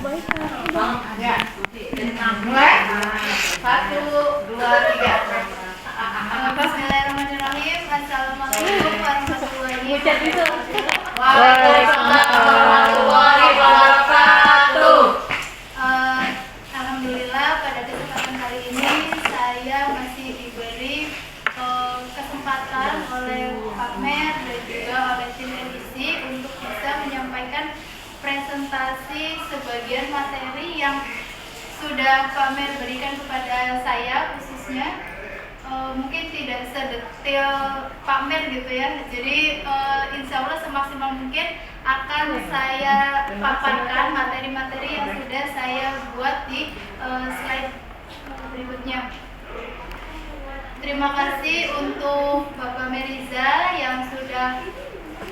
Ya. Mulai. 1, 2, 3. Bismillahirrahmanirrahim. Assalamualaikum warahmatullahi wabarakatuh. Waalaikumsalam warahmatullahi wabarakatuh. Alhamdulillah pada kesempatan kali ini saya masih diberi kesempatan oleh Pak Mer dan juga oleh tim revisi untuk bisa menyampaikan presentasi sebagian materi yang sudah Pak Mer berikan kepada saya khususnya. Mungkin tidak sedetail Pak Mer gitu ya. Jadi insya Allah semaksimal mungkin akan saya paparkan materi-materi yang sudah saya buat di slide berikutnya. Terima kasih untuk Bapak Meriza yang sudah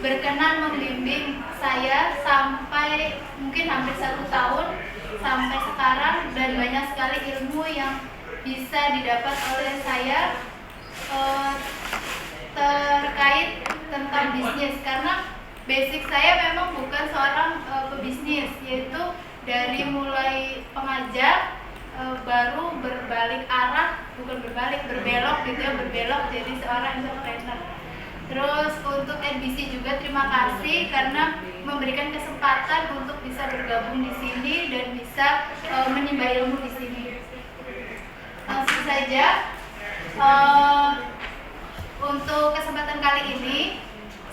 berkenan membimbing saya sampai mungkin hampir 1 tahun sampai sekarang, dan banyak sekali ilmu yang bisa didapat oleh saya terkait tentang bisnis, karena basic saya memang bukan seorang pebisnis, yaitu dari mulai pengajar baru berbalik arah, bukan berbalik, berbelok gitu ya, berbelok jadi seorang entrepreneur. Terus untuk NBC juga terima kasih karena memberikan kesempatan untuk bisa bergabung di sini dan bisa menimba ilmu di sini. Langsung saja, untuk kesempatan kali ini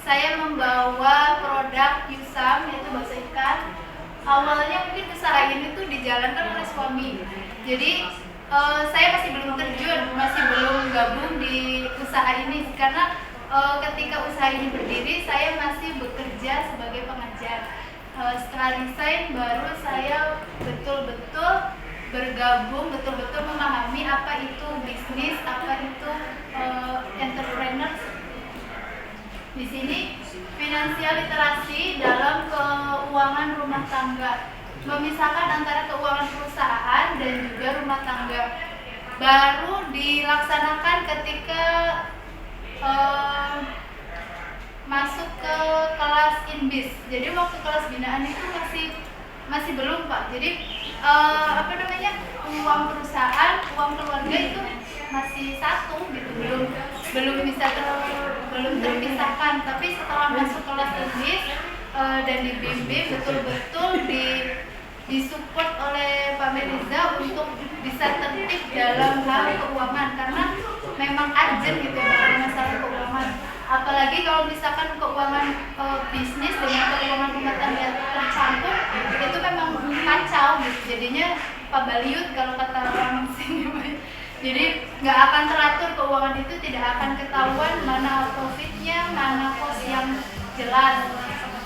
saya membawa produk Yusam, yaitu bakso ikan. Awalnya mungkin usaha ini tuh dijalankan oleh suami, jadi saya masih belum terjun, masih belum gabung di usaha ini karena ketika usaha ini berdiri saya masih bekerja sebagai pengajar. Setelah resign baru saya betul-betul bergabung, betul-betul memahami apa itu bisnis, apa itu entrepreneur. Di sini finansial literasi dalam keuangan rumah tangga, memisahkan antara keuangan perusahaan dan juga rumah tangga, baru dilaksanakan ketika masuk ke kelas INBIS. Jadi waktu kelas binaan itu masih belum Pak. Jadi uang perusahaan, uang keluarga itu masih satu gitu, belum terpisahkan. Tapi setelah masuk kelas INBIS dan dibimbing betul-betul disupport oleh Pak Meriza untuk bisa tertib dalam hal keuangan, karena memang urgent gitu ya dalam masalah keuangan. Apalagi kalau misalkan keuangan bisnis dengan keuangan rumah tangga tercampur, itu memang kacau gitu. Jadinya Pak Baliut kalau kata orang sini. Jadi nggak akan teratur keuangan itu, tidak akan ketahuan mana profitnya, mana cost yang jelas.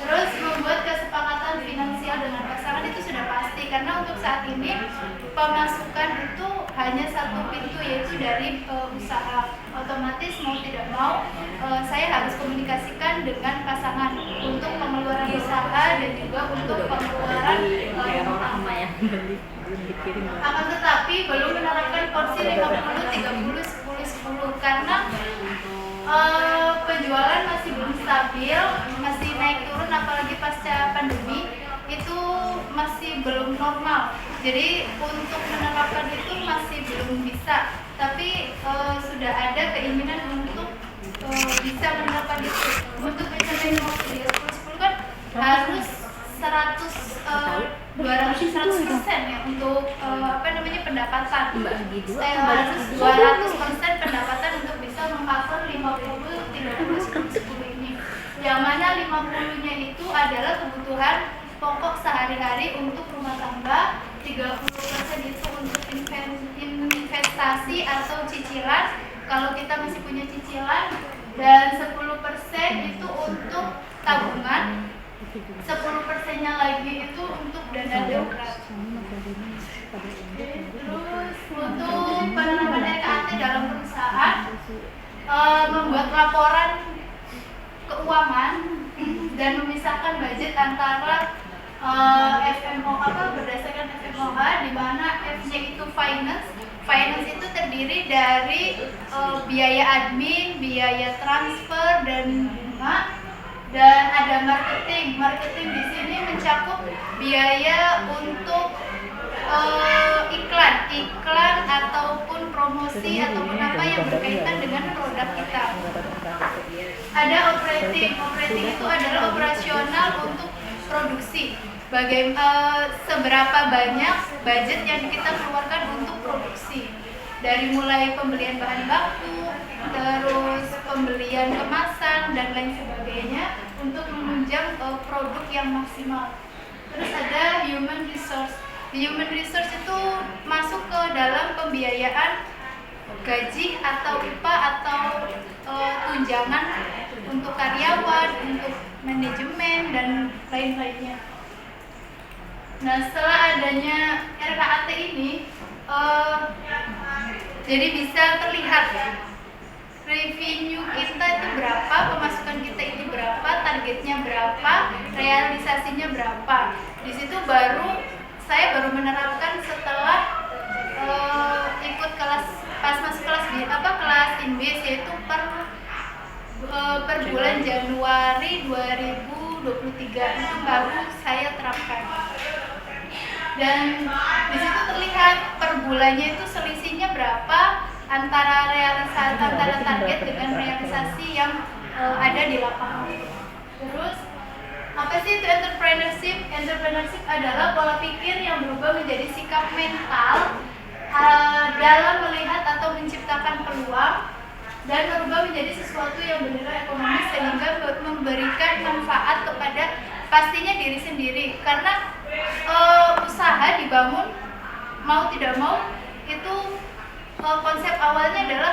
Terus membuat kesepakatan finansial dengan pasangan itu sudah pasti, karena untuk saat ini pemasukan itu hanya satu pintu, yaitu dari usaha. Otomatis mau tidak mau saya harus komunikasikan dengan pasangan untuk pengeluaran usaha dan juga untuk pengeluaran akan tetapi belum menerapkan porsi 50, 30, 10, 10 karena penjualan masih belum stabil, masih naik turun, apalagi pasca pandemi itu masih belum normal. Jadi untuk menerapkan itu masih belum bisa, tapi sudah ada keinginan untuk bisa menerapkan itu. Untuk mencapai 10 kan harus 200% ya untuk pendapatan. Saya harus 200% pendapatan untuk bisa mengcover 50, 30, 10 ini. Yang mana 50-nya itu adalah kebutuhan pokok sehari-hari untuk rumah tangga, 30% itu untuk investasi atau cicilan kalau kita masih punya cicilan, dan 10% itu untuk tabungan, 10%-nya lagi itu untuk dana darurat. Terus untuk penerapan RKAT dalam perusahaan, membuat laporan keuangan dan memisahkan budget antara berdasarkan FMOH, di mana F-nya itu finance. Finance itu terdiri dari biaya admin, biaya transfer dan bunga, Dan ada marketing. Marketing di sini mencakup biaya untuk iklan ataupun promosi ataupun apa yang berkaitan dengan produk kita. Ada operating. Operating itu adalah operasional untuk produksi. Seberapa banyak budget yang kita keluarkan untuk produksi. Dari mulai pembelian bahan baku, terus pembelian kemasan dan lain sebagainya untuk menunjang produk yang maksimal. Terus ada human resource. Human resource itu masuk ke dalam pembiayaan gaji atau upah atau tunjangan untuk karyawan, untuk manajemen dan lain-lainnya. Nah, setelah adanya RKAT ini, jadi bisa terlihat revenue kita itu berapa, pemasukan kita itu berapa, targetnya berapa, realisasinya berapa. Di situ saya baru menerapkan setelah ikut kelas, pas masuk kelas INBIS, yaitu per bulan Januari 2023 itu baru saya terapkan. Dan di situ terlihat per bulannya itu selisihnya berapa antara target dengan realisasi yang ada di lapangan. Terus apa sih itu entrepreneurship? Entrepreneurship adalah pola pikir yang berubah menjadi sikap mental dalam melihat atau menciptakan peluang dan berubah menjadi sesuatu yang bernilai ekonomis sehingga memberikan manfaat kepada pastinya diri sendiri. Karena usaha dibangun mau tidak mau itu konsep awalnya adalah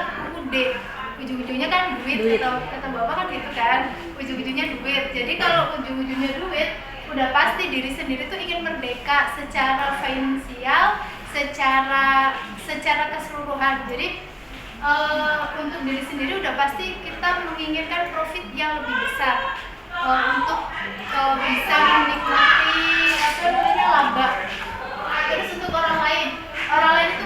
ujung-ujungnya kan duit. Atau kata bapak kan gitu kan, ujung-ujungnya duit. Jadi kalau ujung-ujungnya duit, udah pasti diri sendiri tuh ingin merdeka secara finansial, secara keseluruhan. Jadi untuk diri sendiri udah pasti kita menginginkan profit yang lebih besar, untuk bisa menikmati laba. Terus untuk orang lain itu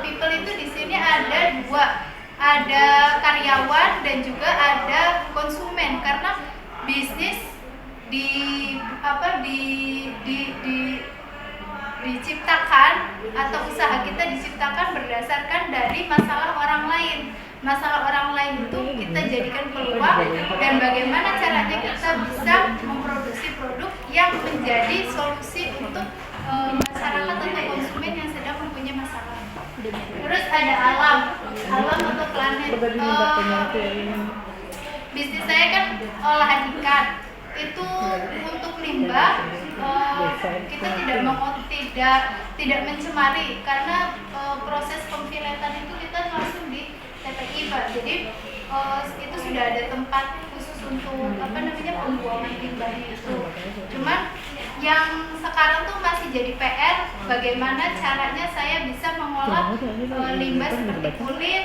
people itu di sini ada dua, ada karyawan dan juga ada konsumen. Karena bisnis diciptakan atau usaha kita diciptakan berdasarkan dari masalah orang lain. Masalah orang lain itu kita jadikan peluang, dan bagaimana caranya kita bisa memproduksi produk yang menjadi solusi untuk masyarakat atau konsumen yang sedang mempunyai masalah. Terus ada alam atau planet. Bisnis saya kan olahan ikan. Itu untuk limbah kita tidak mencemari, karena proses pemfiletan itu kita langsung di TPI, Pak. Jadi itu sudah ada tempat khusus untuk pembuangan limbahnya itu. Cuman yang sekarang tuh masih jadi PR, bagaimana caranya saya bisa mengolah limbah seperti kulit,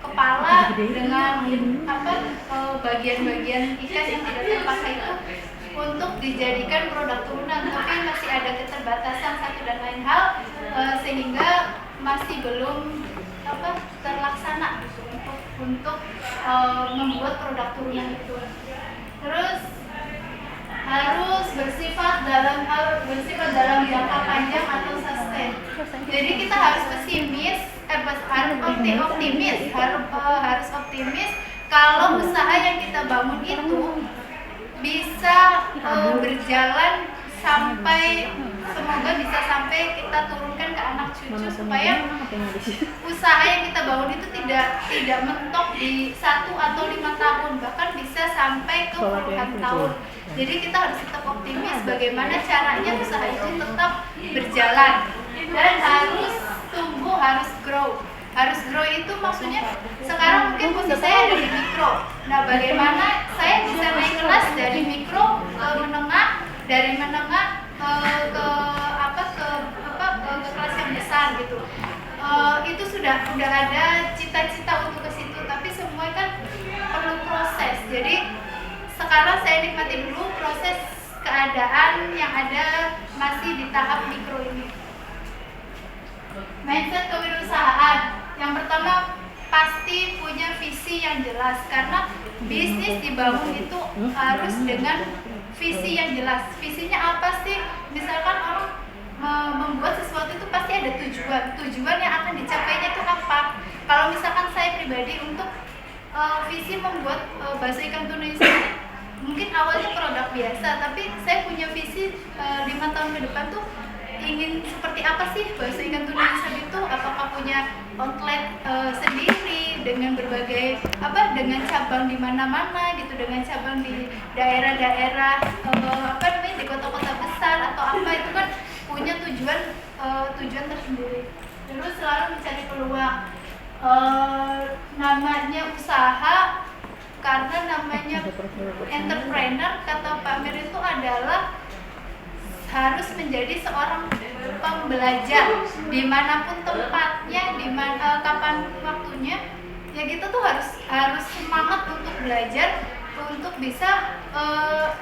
kepala dengan bagian-bagian ikan yang tidak terpakai itu untuk dijadikan produk turunan. Tapi masih ada keterbatasan satu dan lain hal, sehingga masih belum terlaksana untuk membuat produk turunan itu. Terus harus bersifat dalam jangka panjang atau sustain. Jadi kita harus harus optimis kalau usaha yang kita bangun itu bisa berjalan semoga bisa sampai kita turunkan ke anak cucu, supaya usaha yang kita bangun itu tidak mentok di 1 atau 5 tahun, bahkan bisa sampai ke puluhan tahun. Jadi kita harus tetap optimis bagaimana caranya usaha itu tetap berjalan, dan harus tumbuh, harus grow. Harus grow itu maksudnya sekarang mungkin posisi saya ada di mikro. Nah, bagaimana saya bisa naik kelas dari mikro ke menengah, dari menengah ke kelas yang besar gitu. Itu sudah ada cita-cita untuk ke situ, tapi semua kan perlu proses. Jadi sekarang saya nikmati dulu proses keadaan yang ada masih di tahap mikro ini. Mindset kewirausahaan. Yang pertama, pasti punya visi yang jelas, karena bisnis dibangun itu harus dengan visi yang jelas. Visinya apa sih? Misalkan orang membuat sesuatu itu pasti ada tujuan yang akan dicapainya itu apa. Kalau misalkan saya pribadi untuk visi membuat bakso ikan tuna ini, mungkin awalnya produk biasa, tapi saya punya visi 5 tahun ke depan tuh ingin seperti apa sih bakso ikan tuna itu. Apakah punya outlet sendiri dengan berbagai dengan cabang di mana-mana gitu, dengan cabang di daerah-daerah di kota-kota besar atau apa, itu kan punya tujuan tersendiri. Terus selalu mencari peluang. Namanya usaha, karena namanya entrepreneur, kata Pak Mir itu adalah harus menjadi seorang pembelajar dimanapun tempatnya, kapan waktunya. Ya kita tuh harus semangat untuk belajar, untuk bisa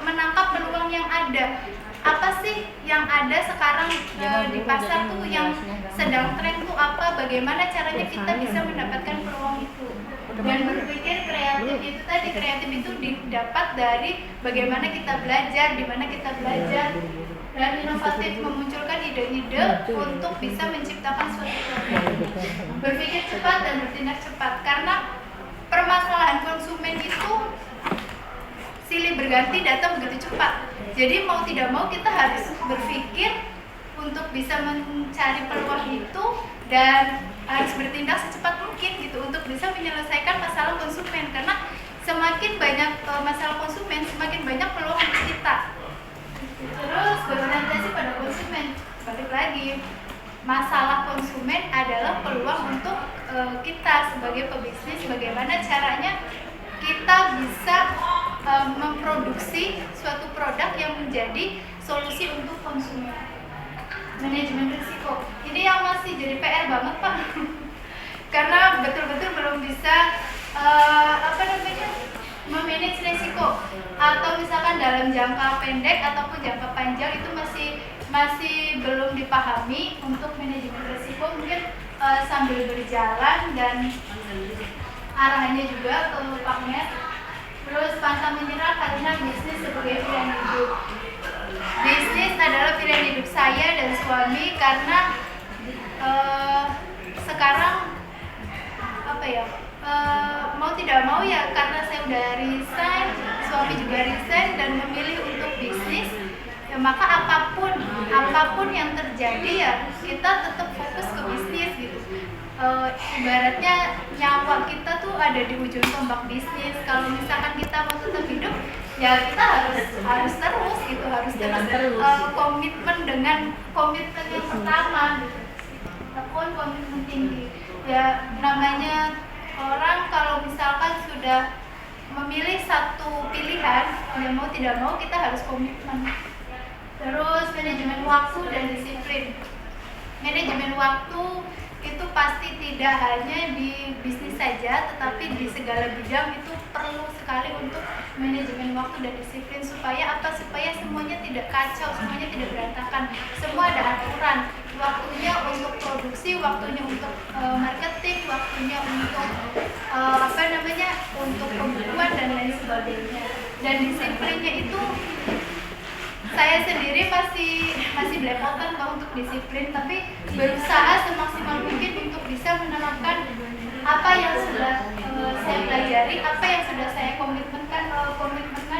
menangkap peluang yang ada. Apa sih yang ada sekarang di pasar tuh yang sedang tren tuh apa? Bagaimana caranya kita bisa mendapatkan peluang itu? Dan berpikir kreatif itu tadi, kreatif itu didapat dari bagaimana kita belajar, di mana kita belajar, dan inovatif, memunculkan ide-ide untuk bisa menciptakan suatu produk. Berpikir cepat dan bertindak cepat, karena permasalahan konsumen itu silih berganti, datang begitu cepat. Jadi mau tidak mau kita harus berpikir untuk bisa mencari peluang itu dan harus bertindak secepat mungkin gitu untuk bisa menyelesaikan masalah konsumen, karena semakin banyak masalah konsumen, semakin banyak peluang untuk kita. Terus berorientasi pada konsumen, balik lagi, masalah konsumen adalah peluang untuk kita sebagai pebisnis, bagaimana caranya kita bisa memproduksi suatu produk yang menjadi solusi untuk konsumen. Manajemen risiko, ini yang masih jadi PR banget Pak, karena betul-betul belum bisa memanage risiko, atau misalkan dalam jangka pendek ataupun jangka panjang itu masih belum dipahami untuk manajemen risiko. Mungkin sambil berjalan dan arahannya juga ke Pak Met. Terus pantang menyerah karena bisnis sebagai pilihan hidup. Bisnis adalah pilihan hidup saya dan suami, karena sekarang mau tidak mau ya, karena saya udah resign, suami juga resign dan memilih untuk bisnis, ya maka apapun yang terjadi ya kita tetap fokus ke bisnis gitu. Ibaratnya nyawa kita tuh ada di ujung tombak bisnis. Kalau misalkan kita mau tetap hidup, ya kita harus terus gitu, harus terus komitmen dengan komitmen yang pertama gitu, ataupun komitmen tinggi. Ya namanya orang kalau misalkan sudah memilih satu pilihan, ya mau tidak mau kita harus komitmen. Terus manajemen waktu dan disiplin. Manajemen waktu itu pasti tidak hanya di bisnis saja, tetapi di segala bidang itu perlu sekali untuk manajemen waktu dan disiplin. Supaya apa? Supaya semuanya tidak kacau, semuanya tidak berantakan, semua ada aturan. Waktunya untuk produksi, waktunya untuk marketing, waktunya untuk untuk pembukuan dan lain sebagainya. Dan disiplinnya itu saya sendiri masih belepotan Pak untuk disiplin, tapi berusaha semaksimal mungkin untuk bisa menerapkan apa yang sudah saya pelajari, apa yang sudah saya komitmenkan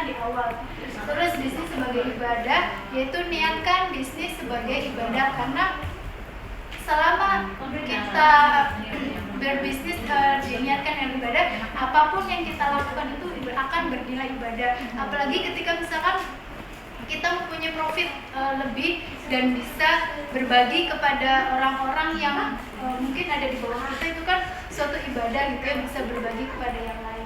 di awal. Terus bisnis sebagai ibadah, yaitu niatkan bisnis sebagai ibadah, karena selama kita berbisnis diniatkan yang ibadah, apapun yang kita lakukan itu akan bernilai ibadah. Apalagi ketika misalkan kita mempunyai profit lebih dan bisa berbagi kepada orang-orang yang mungkin ada di bawah kita, itu kan suatu ibadah gitu ya, bisa berbagi kepada yang lain.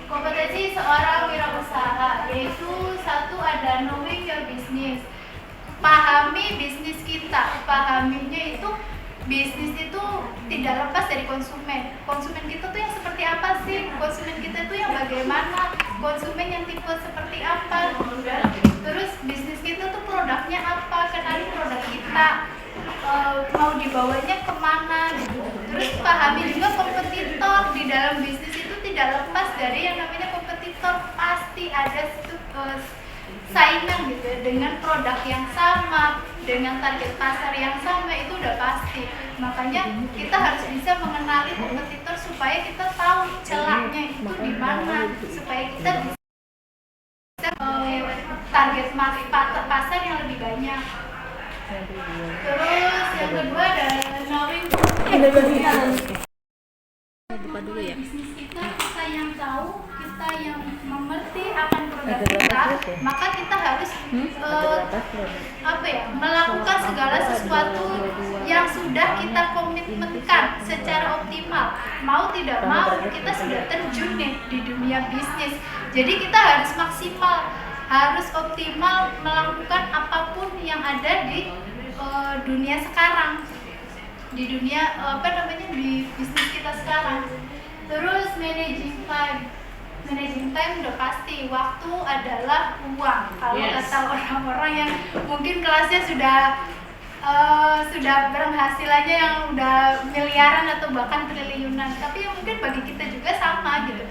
Kompetensi seorang wirausaha, yaitu satu ada knowing your business, pahami bisnis kita. Pahaminya itu bisnis itu tidak lepas dari konsumen. Konsumen kita tuh yang seperti apa sih? Konsumen kita tuh yang bagaimana? Konsumen yang tipe seperti apa? Terus bisnis kita tuh produknya apa? Kenali produk kita. mau dibawanya kemana gitu. Terus pahami juga kompetitor. Di dalam bisnis itu tidak lepas dari yang namanya kompetitor, pasti ada saingan gitu ya, dengan produk yang sama, dengan target pasar yang sama, itu udah pasti. Makanya kita harus bisa mengenali kompetitor supaya kita tahu celahnya itu di mana, supaya kita bisa target pasar yang lebih banyak. Terus yang kedua ada knowing bisnis kita yang tahu, kita yang mengerti akan produk kita, maka kita harus melakukan segala sesuatu yang sudah kita komitmenkan secara optimal. Mau tidak mau kita sudah terjun nih di dunia bisnis, jadi kita harus maksimal, harus optimal melakukan apapun yang ada di dunia sekarang, di dunia di bisnis kita sekarang. Terus managing time udah pasti, waktu adalah uang. Kalau kata orang-orang yang mungkin kelasnya sudah berpenghasilannya yang udah miliaran atau bahkan triliunan, tapi mungkin bagi kita juga sama gitu.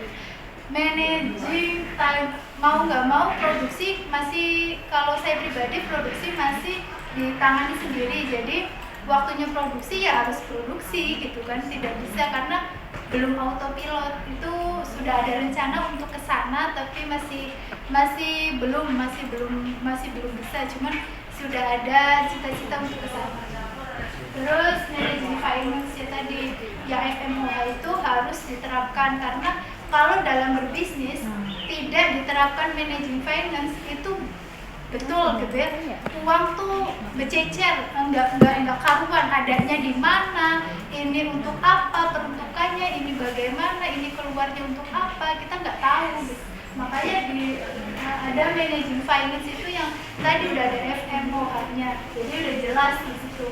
Managing time, mau nggak mau produksi masih, kalau saya pribadi produksi masih ditangani sendiri, jadi waktunya produksi ya harus produksi gitu kan, tidak bisa karena belum autopilot. Itu sudah ada rencana untuk ke sana tapi masih belum bisa, cuman sudah ada cita-cita untuk ke sana. Terus managing finance ya tadi, yang FMOH itu harus diterapkan, karena kalau dalam berbisnis tidak diterapkan managing finance itu betul gitu ya, uang tuh bececer, enggak karuan adanya di mana, ini untuk apa peruntukannya, ini bagaimana, ini keluarnya untuk apa, kita nggak tahu gitu. Makanya ada managing finance itu yang tadi udah ada FMOH-nya, jadi udah jelas di situ.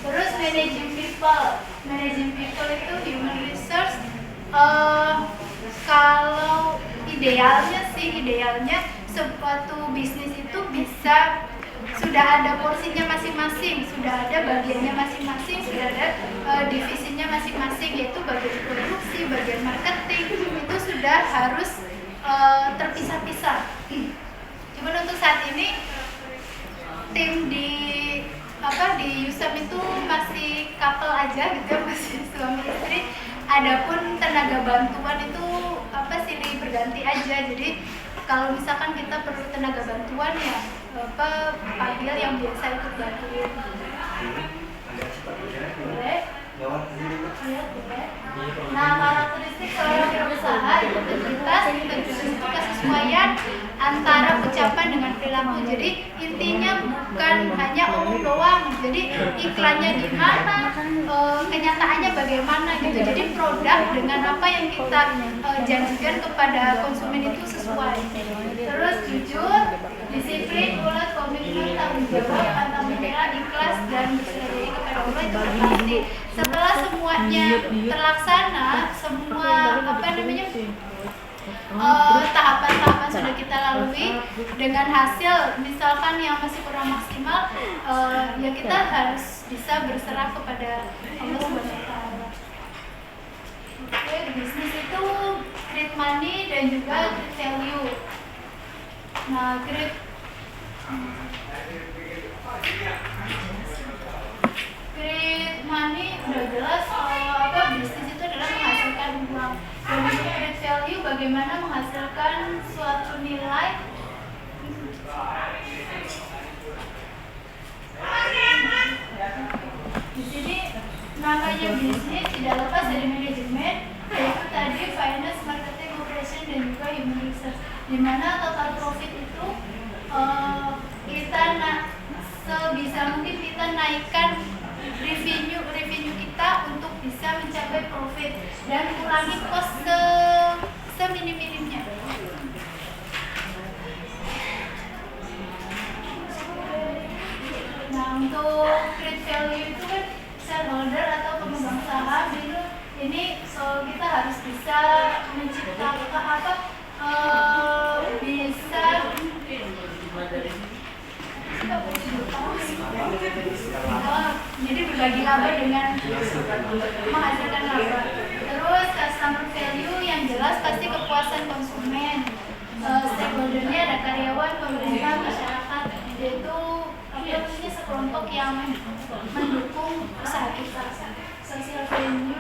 Terus managing people itu human resource. Kalau idealnya suatu bisnis itu bisa sudah ada porsinya masing-masing, sudah ada bagiannya masing-masing, sudah ada divisinya masing-masing, yaitu bagian produksi, bagian marketing, itu sudah harus terpisah-pisah. Cuman untuk saat ini tim di USAM itu masih couple aja gitu, masih suami istri. Adapun tenaga bantuan itu silih berganti aja. Jadi kalau misalkan kita perlu tenaga bantuan ya panggil yang biasa ikut bantuin. Boleh? Iya, boleh. Nah, karakteristik seorang pengusaha, integritas itu kesesuaian antara ucapan dengan perilaku. Jadi intinya bukan hanya omong doang. Jadi iklannya gimana, kenyataannya bagaimana gitu. Jadi produk dengan apa yang kita janjikan kepada konsumen itu sesuai. Terus jujur, disiplin, ulet, komitmen, tanggung jawab, pantang menyerah, ikhlas dan berserah diri kepada Allah, itu pasti. Setelah semuanya terlaksana, semua tahapan-tahapan sudah kita lalui, dengan hasil misalkan yang masih kurang maksimal, ya kita harus bisa berserah kepada Allah SWT. Oke, bisnis itu create money dan juga create value. Nah, create money udah jelas, bisnis itu adalah menghasilkan uang. Dan untuk create value, bagaimana menghasilkan suatu nilai. Di sini namanya bisnis tidak lepas dari manajemen, yaitu tadi finance, marketing, operation dan juga human resource. Di mana total profit itu kita sebisa mungkin kita naikkan revenue kita untuk bisa mencapai profit dan kurangi cost seminim-minimnya. Nah, untuk create value itu kan shareholder atau pemegang saham itu, ini kita harus bisa menciptakan bisa jadi berbagi laba dengan menghasilkan laba. Terus customer value yang jelas pasti kepuasan konsumen. Stakeholdernya ada karyawan, pemerintah, masyarakat, yaitu sekelompok yang mendukung usaha kita. Social value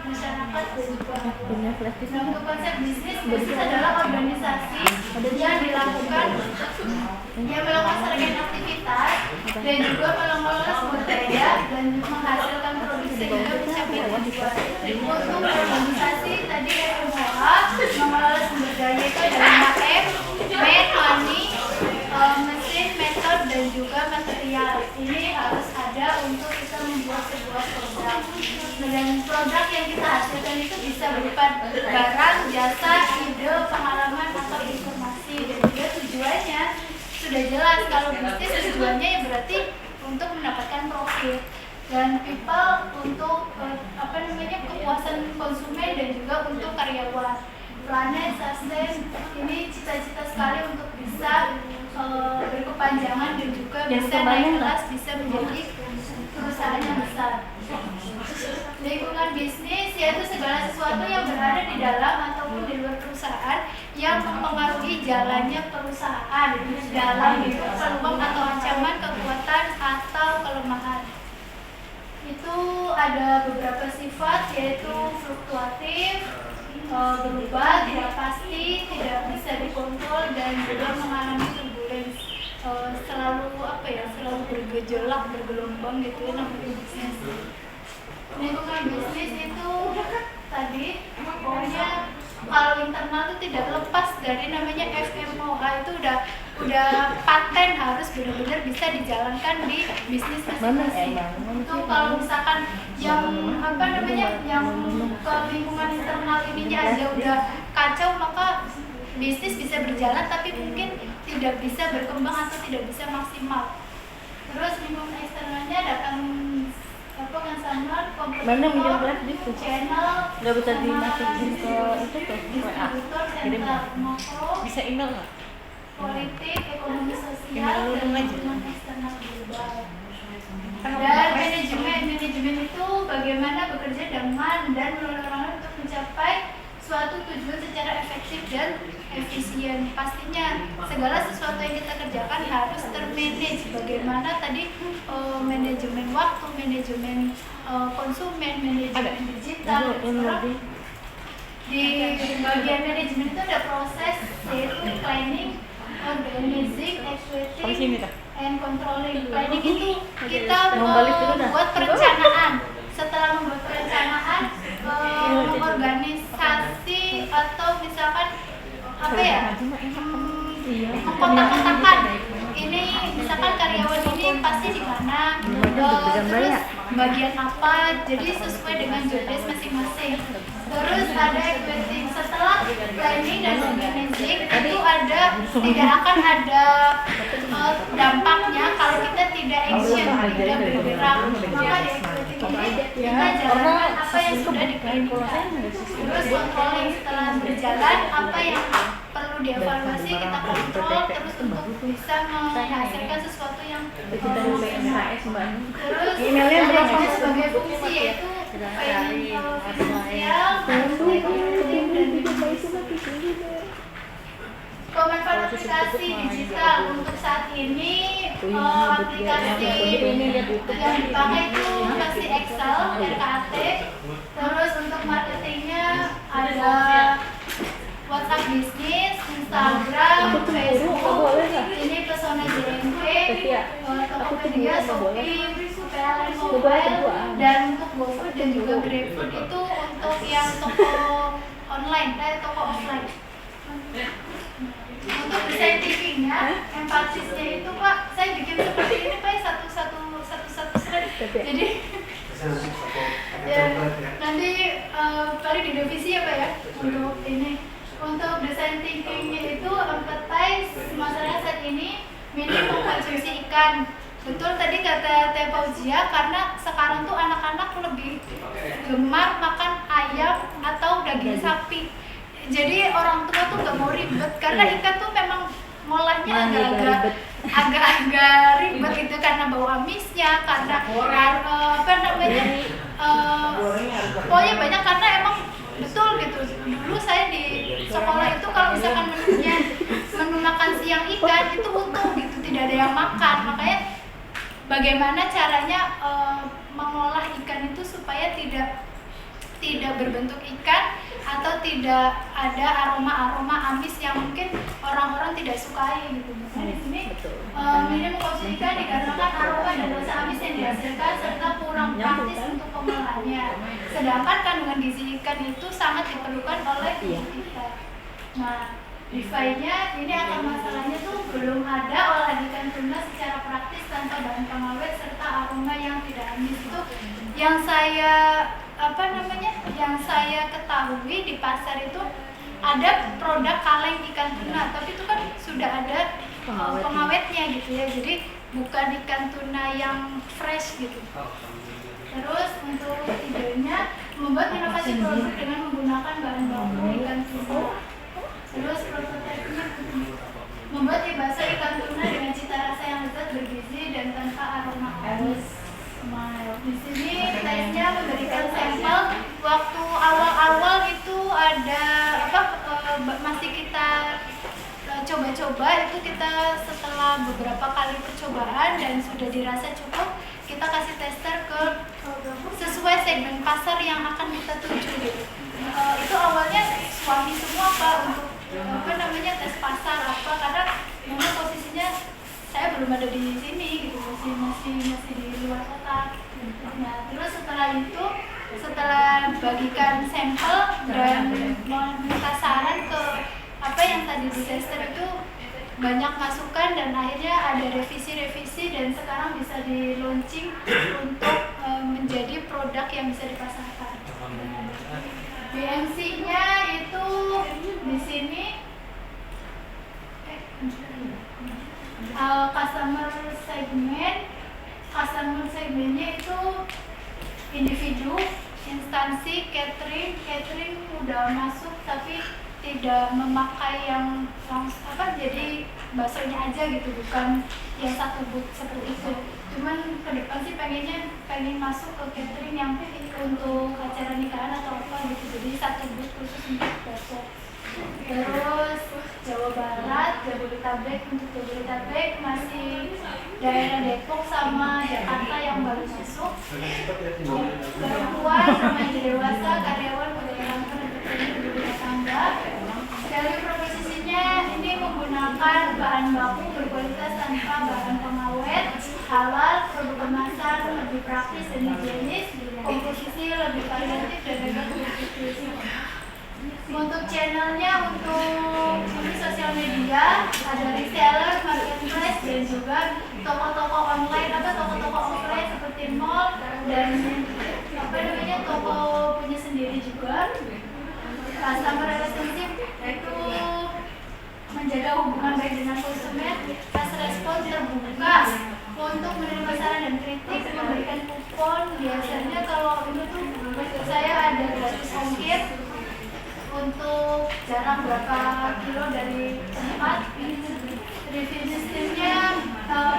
masyarakat dan juga nah, untuk konsep bisnis adalah organisasi yang dilakukan yang melakukan serangkaian aktivitas dan juga mengelola sumber daya dan menghasilkan produksi hingga mencapai tujuan. Untuk organisasi tadi FMOA mengelola sumber daya itu ada 5M, money, mesin, metode dan juga material. Ini harus ada untuk kita membuat sebuah produk. Dan produk yang kita hasilkan itu bisa berupa barang, jasa, ide, pengalaman atau informasi. Dan juga tujuannya sudah jelas. Kalau bisnis tujuannya ya berarti untuk mendapatkan profit. Dan people untuk kepuasan konsumen dan juga untuk karyawan. Planet, sustain, ini cita-cita sekali untuk bisa berkepanjangan dan juga bisa naik kelas, bisa menjadi perusahaan yang besar. Lingkungan bisnis yaitu segala sesuatu yang berada di dalam ataupun di luar perusahaan yang mempengaruhi jalannya perusahaan dalam peluang atau ancaman, kekuatan atau kelemahan. Itu ada beberapa sifat yaitu fluktuatif, berubah, tidak pasti, tidak bisa dikontrol dan juga mengalami turbulens, selalu bergejolak, bergelombang gitu ya namanya bisnis. Lingkungan bisnis itu tadi pokoknya kalau internal itu tidak lepas dari namanya FMOA, itu udah paten, harus benar-benar bisa dijalankan di bisnis masing-masing. Itu kalau misalkan yang yang ke lingkungan internal ininya aja udah kacau, maka bisnis bisa berjalan tapi mungkin tidak bisa berkembang atau tidak bisa maksimal. Terus lingkungan eksternalnya ada consumer, kompetitor, channel, nggak bisa dimasukin ke itu tuh WA, kirim makro, bisa email nggak? politik, ekonomi sosial, Email dan aja. lingkungan eksternal global. Dan manajemen itu bagaimana bekerja dengan dan menolong orang lain untuk mencapai suatu tujuan secara efektif dan efisien. Pastinya segala sesuatu yang kita kerjakan harus termanage. Bagaimana tadi manajemen waktu, manajemen konsumen, manajemen digital. Di bagian manajemen itu ada proses yaitu planning, organizing, executing, and controlling. Planning itu kita membuat perencanaan. Setelah membuat perencanaan, mengorganisasi atau misalkan mengkotak-kotakan. Ini misalkan karyawan ini pasti di mana, terus bagian apa, jadi sesuai dengan job desk masing-masing. Terus ada executing. Setelah planning dan organizing itu tidak akan ada dampaknya kalau kita tidak action, tidak bergerak. Maka di executing ini kita jalankan apa yang sudah diplanningkan. Terus controlling, setelah berjalan apa yang perlu dievaluasi kita kontrol terus untuk bisa menghasilkan sesuatu yang terus ada sebagai fungsi yaitu finansial, marketing, dan pemanfaatan aplikasi digital. Untuk saat ini aplikasi yang dipakai itu masih Excel, RKT. Terus untuk marketingnya ada WhatsApp Business, Instagram, Facebook, ini Pesona JNT, Tokopedia, Shopee, PLN Mobile, dan untuk GoFood dan juga GrabFood itu untuk yang toko online, toko offline. Untuk desain TV-nya, empasisnya itu Pak, saya bikin seperti ini Pak, satu slide. Jadi ya, nanti paling direvisi ya Pak ya untuk ini. Untuk desain thinkingnya itu empathize masalah saat ini minim mengkonsumsi ikan. Betul tadi kata Teh Fauzia, karena sekarang tuh anak-anak lebih gemar makan ayam atau daging sapi. Jadi orang tua tuh nggak mau ribet karena ikan tuh memang ngolahnya Wah, agak-agak ribet itu karena bau amisnya, karena apa namanya, pokoknya banyak karena emang betul gitu. Dulu saya di sekolah itu kalau misalkan menu makan siang ikan itu utuh gitu, tidak ada yang makan. Makanya bagaimana caranya mengolah ikan itu supaya tidak berbentuk ikan atau tidak ada aroma amis yang mungkin orang-orang tidak sukai gitu. Nah, di sini minum konsumsi ikan dikarenakan aroma dan rasa amis yang dihasilkan serta kurang praktis untuk pengolahannya. Sedangkan kandungan gizi ikan itu sangat diperlukan oleh tubuh kita. Nah, Rifainya ini akar masalahnya tuh belum ada olahan ikan tuna secara praktis tanpa bahan pengawet serta aroma yang tidak amis. Itu yang saya yang saya ketahui di pasar itu ada produk kaleng ikan tuna, tapi itu kan sudah ada pengawetnya gitu ya, jadi bukan ikan tuna yang fresh gitu. Terus untuk idenya membuat inovasi produk dengan menggunakan bahan baku ikan tuna. Terus prototipenya membuat bakso ikan tuna dengan cita rasa yang lezat, bergizi dan tanpa aroma amis. Di sini tesnya memberikan sampel. Waktu awal-awal itu ada masih kita coba-coba, itu kita setelah beberapa kali percobaan dan sudah dirasa cukup, kita kasih tester ke sesuai segmen pasar yang akan kita tuju gitu. Itu awalnya suami semua Pak untuk tes pasar karena memang posisinya saya belum ada di sini gitu, masih di luar kota. Nah, terus setelah bagikan sampel dan minta saran ke apa yang tadi di tester itu, banyak masukan dan akhirnya ada revisi dan sekarang bisa di launching untuk menjadi produk yang bisa dipasarkan. BMC-nya itu di sini customer segmennya itu individu, instansi, catering udah masuk tapi tidak memakai yang langsung jadi baksonya aja gitu, bukan yang satu booth seperti itu. Cuman ke depan sih pengen masuk ke catering yang untuk acara nikahan atau apa gitu, jadi satu booth khusus untuk bakso. Terus Jawa Barat, Jabodetabek, untuk Jabodetabek masih daerah Depok sama Jakarta yang baru masuk. Perempuan, remaja dewasa, karyawan, budaya kantor, dan rumah tangga. Value proposisinya ini menggunakan bahan baku berkualitas tanpa bahan pengawet, halal, produk kemasan lebih praktis dan higienis, komposisi lebih variatif dan agak kompetitif. Untuk channelnya, untuk sosial media ada reseller, marketplace, dan juga toko-toko online atau toko-toko offline seperti mall dan toko punya sendiri juga. Customer relationship itu menjaga hubungan baik dengan konsumen, fast respon terbuka untuk menerima saran dan kritik, memberikan kupon. Biasanya kalau ini tuh saya ada gratis ongkir untuk jarak berapa kilo dari tempat. Review sistemnya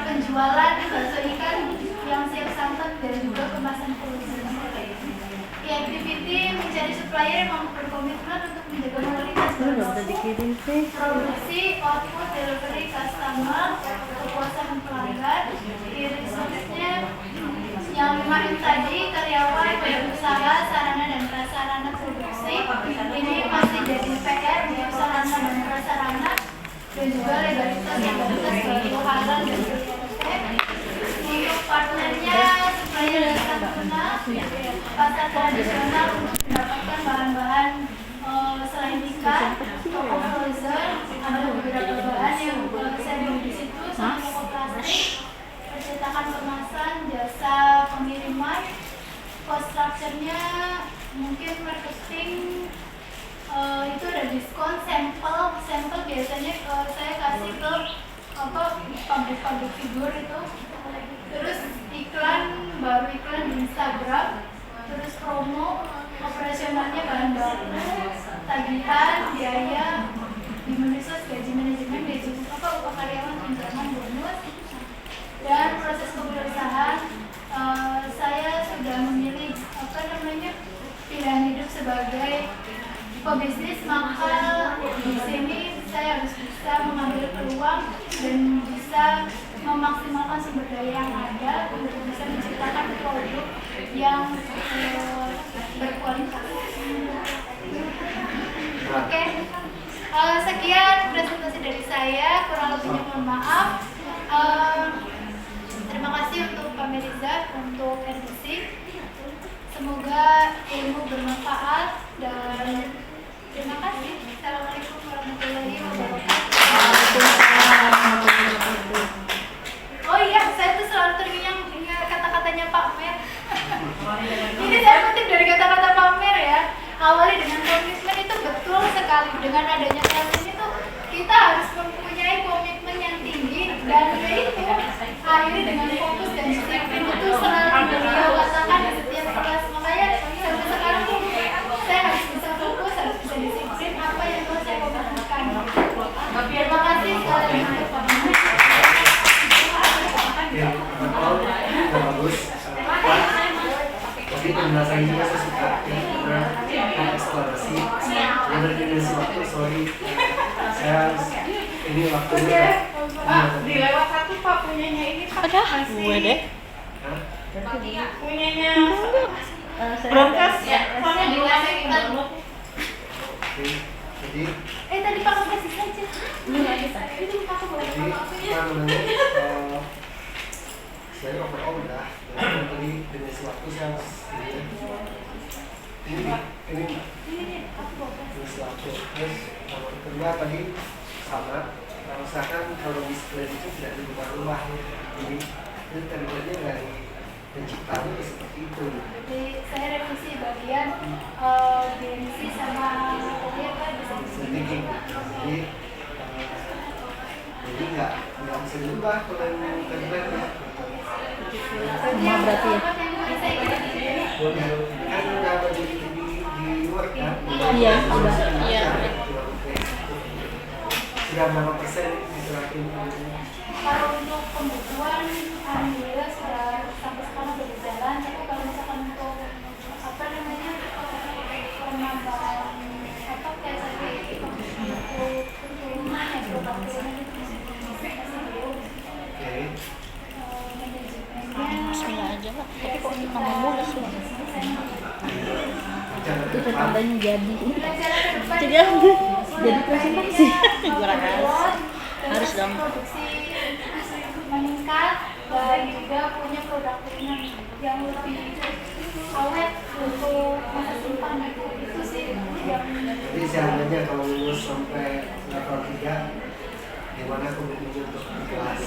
penjualan bakso ikan yang siap santap dan juga kemasan produksi. Activity mencari supplier yang mampu berkomitmen untuk menjaga kualitas produksi, output, delivery, customer, kepuasan pelanggan. Resource-nya yang 5M tadi, karyawan, badan usaha, sarana dan prasarana produksi. Ini masih jadi PR untuk sarana dan prasarana dan juga legalitas baru halal dan untuk partnernya supplier dan tuna pasar tradisional untuk mendapatkan bahan-bahan selain ikan, toko frozen, ada beberapa bahan yang saya beli di situ, sama toko plastik, percetakan kemasan, jasa pengiriman. Cost structure-nya mungkin marketing itu ada diskon, sampel biasanya saya kasih ke pabrik figur itu. Terus baru iklan di Instagram, terus promo, operasionalnya bahan baku, tagihan, biaya, di Menisos, gaji manajemen, gaji Dan proses kewirausahaan, saya sudah memilih pilihan hidup sebagai pebisnis, maka di sini saya harus bisa mengambil peluang dan bisa memaksimalkan sumber daya yang ada untuk bisa menciptakan produk yang berkualitas. Oke, sekian presentasi dari saya, kurang lebihnya mohon maaf. Terima kasih untuk Pak Meriza untuk edisi. Semoga ilmu bermanfaat dan terima kasih. Assalamualaikum warahmatullahi wabarakatuh. Oh iya, saya tuh selalu teringat kata-katanya Pak Mer. Ini saya kutip dari kata-kata Pak Mer ya. Awali dengan komitmen itu betul sekali. Dengan adanya kelas ini tuh kita harus mempunyai komitmen yang tinggi dan yaitu akhirnya dengan fokus dan disiplin itu selalu beliau katakan di setiap kelas. Makanya sampai sekarang tuh saya harus bisa fokus, harus bisa disiplin apa yang telah saya komitmenkan. Terima kasih sekali lagi untuk Pak Mer. Ya, bagus. Tapi penjelasan juga saya suka karena eksplorasi. Dari dimensi waktu, sorry, saya ini waktunya. Di lewat satu Pak punyanya ini Pak. Ada gue deh. Hah? Punyanya Saya broadcast Ya, saya dilakukan. Oke, jadi Tadi Pak kasih saja. Itu Pak boleh apa namanya? Saya overall udah. Dan tadi dimensi waktu saya ini dimensi waktu. Terus kalau kedua tadi sama. Kalau misalkan kronologis itu tidak dirubah-rubah, jadi itu terjadinya dari penciptanya seperti itu. Jadi saya revisi bagian dimensi sama tadi apa bisa Sedikit, jadi nggak bisa dirubah kalau yang terbaik. Semua berarti ya? Kan udah di luar kan? Iya, udah. Iya. Sudah berapa persen diterakin? Kalau untuk pembukuan alhamdulillah sudah sampai sekarang sudah berjalan. Tapi kalau misalkan untuk penambahan kayak tadi untuk turunan ya produk turunan itu masih belum. Oke. Manajemennya Bismillah aja lah. Tapi kok kamu mulus loh. Jangan Itu tandanya jadi. pelajaran ke depan Jadi itu, jadi presentasi. Gue Terus harus dong. produksi meningkat dan juga punya produk turunan yang lebih awet untuk masa simpan itu sih yang Jadi seandainya kalau lulus sampai level 3, gimana komitmennya untuk di kelas?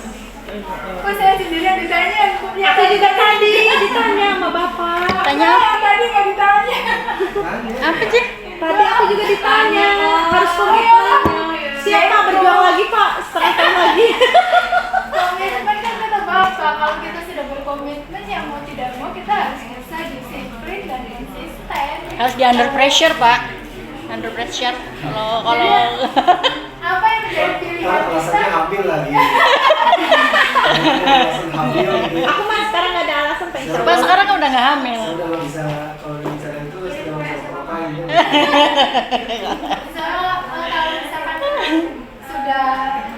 Kok saya sendirian ditanya? Aku juga tadi ditanya sama bapak. Tanya Tadi nggak ditanya. apa sih? Tadi aku juga ditanya. Harus komitmen. Siapa berjuang lagi Pak? Setengah tahun lagi. komitmen kan kata bapak kalau kita sudah berkomitmen yang mau tidak mau kita harus bisa disiplin dan konsisten. Harus di under pressure Pak. Under pressure. Kalau Apa yang menjadi pilihan kita? Alasannya hamil lagi. Alasan hamil. aku mah sekarang nggak ada alasan pengen Coba Pak sekarang kan udah nggak hamil. Saya udah nggak bisa kalau bicara itu sudah ngomong-ngomong. Misalnya kalau misalkan sudah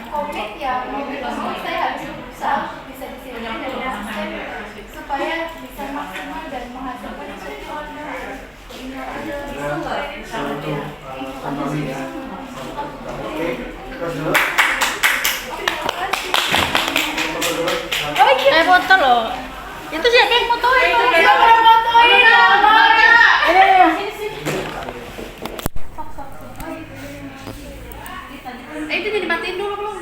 komit ya mau tidak mau saya harus berusaha bisa disiplin dan konsisten supaya bisa maksimal dan menghasilkan sesuatu. Saya untuk kompromi ya. Oke, terus dulu. Foto loh. Itu siapa yang fotoin? Siapa yang fotoin? Itu dimatiin dulu belum?